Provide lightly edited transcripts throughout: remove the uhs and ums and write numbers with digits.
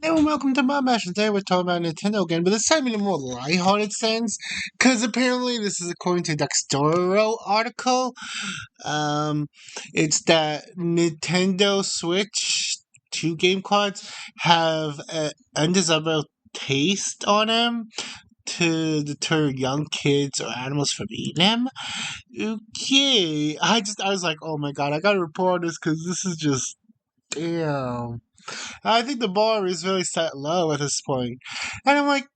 And welcome to my match. Today we're talking about Nintendo again, but this time in a more lighthearted sense, because apparently this is according to Dextoro article. Um, it's that Nintendo Switch 2 game cards have an undesirable taste on them to deter young kids or animals from eating them. Okay, I was like, oh my god, I gotta report on this because this is just damn. I think the bar is really set low at this point. And I'm like,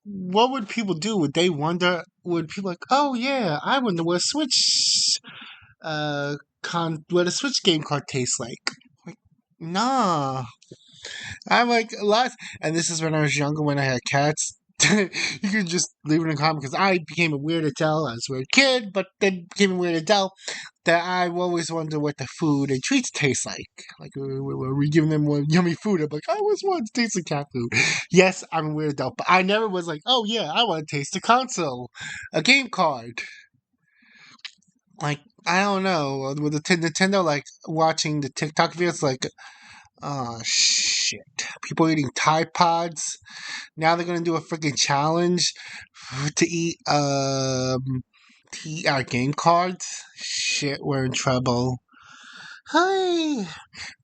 what would people do? Would they wonder? Would people like, oh yeah, I wonder what a Switch what a Switch game card tastes like? Like, nah. I'm like last, and this is when I was younger when I had cats. You could just leave it in a comment because I became a weird adult. I was a weird kid, but then became a weird adult that I always wonder what the food and treats taste like. Like, were we giving them more yummy food? I'm like, I always wanted to taste the cat food. Yes, I'm a weird adult, but I never was like, oh yeah, I want to taste a console, a game card. Like, I don't know. With the Nintendo, like, watching the TikTok videos, like, oh shit. People eating Tide Pods. Now they're gonna do a freaking challenge to eat our game cards. Shit, we're in trouble. Hi.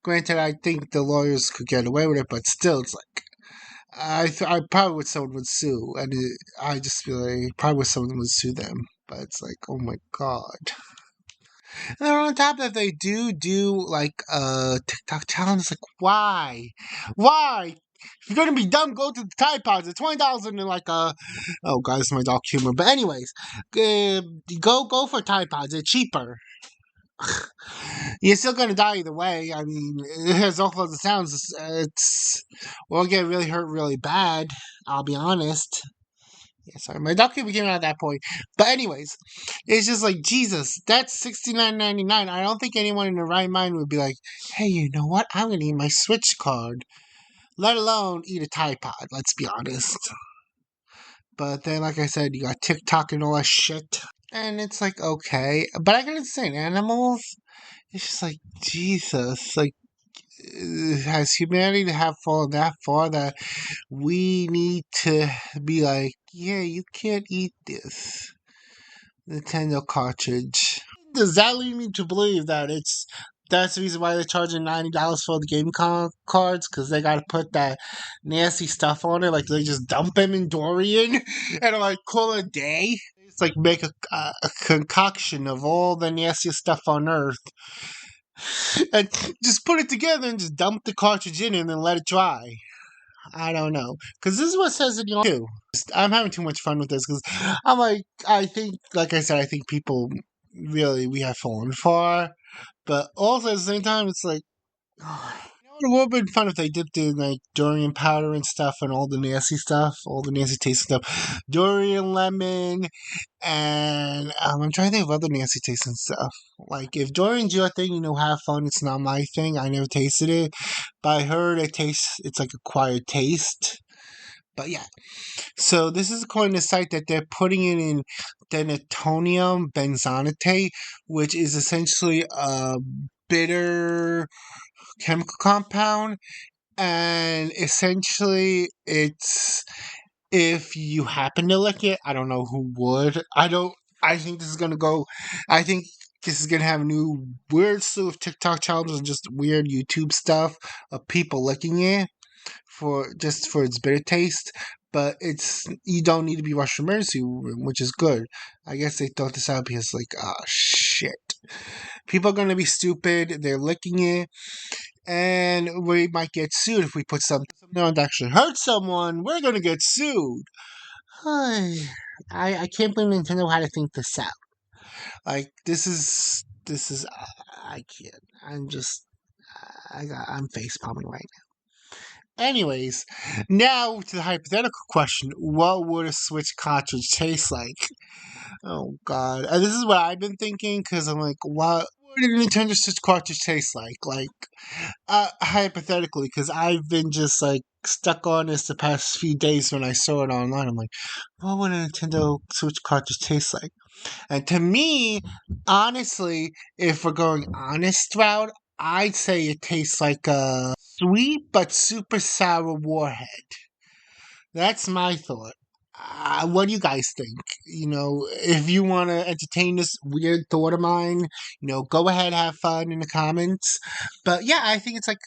Granted, I think the lawyers could get away with it, but still, it's like I probably would someone would sue, and I just feel like probably would someone would sue them. But it's like, oh my god. And then on top of that, they do like TikTok challenge. Like, why? Why? If you're gonna be dumb, go to the Tide Pods. It's $20 and like oh guys, my dark humor. But anyways, go for Tide Pods. They're cheaper. You're still gonna die either way. I mean, as awful as it sounds, it's we'll get really hurt really bad. I'll be honest. Yeah, sorry, my dog came out at that point. But anyways, it's just like Jesus. That's $69.99. I don't think anyone in their right mind would be like, "Hey, you know what? I'm gonna eat my Switch card." Let alone eat a Tide Pod. Let's be honest. But then, like I said, you got TikTok and all that shit, and it's like okay. But I gotta say, animals. It's just like Jesus. Like, has humanity have fallen that far that we need to be like, yeah, you can't eat this Nintendo cartridge. Does that lead me to believe that that's the reason why they're charging $90 for the game cards? Because they got to put that nasty stuff on it. Like they just dump them in Dorian and like call it a day. It's like make a concoction of all the nastiest stuff on Earth and just put it together and just dump the cartridge in and then let it dry. I don't know. Because this is what says in your too. I'm having too much fun with this because I'm like, I think, like I said, I think people really, we have fallen far. But also at the same time, it's like, it would have been fun if they dipped in like durian powder and stuff and all the nasty stuff, all the nasty tasting stuff. Durian, lemon, and I'm trying to think of other nasty tasting stuff. Like if durian's your thing, have fun. It's not my thing. I never tasted it, but I heard it's like acquired taste. But yeah, so this is according to the site that they're putting it in denatonium benzoate, which is essentially a bitter chemical compound, and essentially it's if you happen to lick it, I don't know who would. I think this is gonna go. I think this is gonna have a new weird slew of TikTok challenges and just weird YouTube stuff of people licking it for its bitter taste. But you don't need to be rushed to emergency room, which is good. I guess they thought this out because like, oh shit, people are gonna be stupid. They're licking it, and we might get sued if we put something on that actually hurt someone. We're gonna get sued. I can't believe Nintendo had to think this out. Like this is I can't. I'm face palming right now. Anyways, now to the hypothetical question: what would a Switch cartridge taste like? Oh God, and this is what I've been thinking because I'm like, what would a Nintendo Switch cartridge taste like? Like, hypothetically, because I've been just like stuck on this the past few days when I saw it online. I'm like, what would a Nintendo Switch cartridge taste like? And to me, honestly, if we're going honest route, I'd say it tastes like a sweet but super sour warhead. That's my thought. What do you guys think? If you want to entertain this weird thought of mine, go ahead, have fun in the comments. But yeah, I think it's like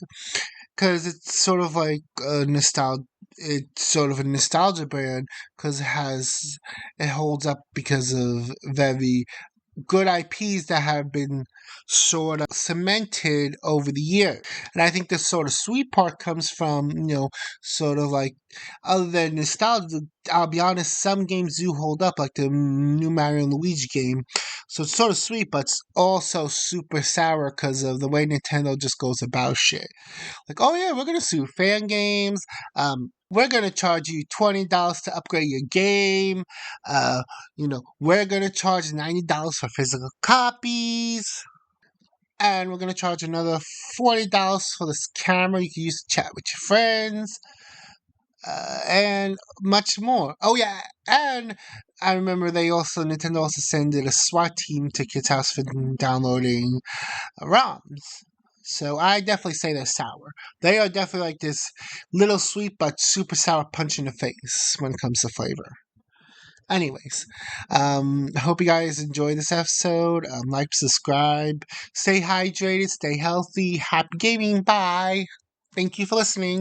because it's sort of like a nostalgia. It's sort of a nostalgia brand because it holds up because of very good IPs that have been sort of cemented over the years. And I think the sort of sweet part comes from, sort of like, other than nostalgia, I'll be honest, some games do hold up, like the new Mario and Luigi game. So it's sort of sweet, but it's also super sour because of the way Nintendo just goes about shit. Like, oh yeah, we're gonna sue fan games. We're gonna charge you $20 to upgrade your game. We're gonna charge $90 for physical copies, and we're gonna charge another $40 for this camera you can use to chat with your friends, and much more. Oh yeah, and I remember Nintendo also sent a SWAT team to kids' house for downloading ROMs. So I definitely say they're sour. They are definitely like this little sweet but super sour punch in the face when it comes to flavor. Anyways, I hope you guys enjoy this episode. Like, subscribe, stay hydrated, stay healthy. Happy gaming. Bye. Thank you for listening.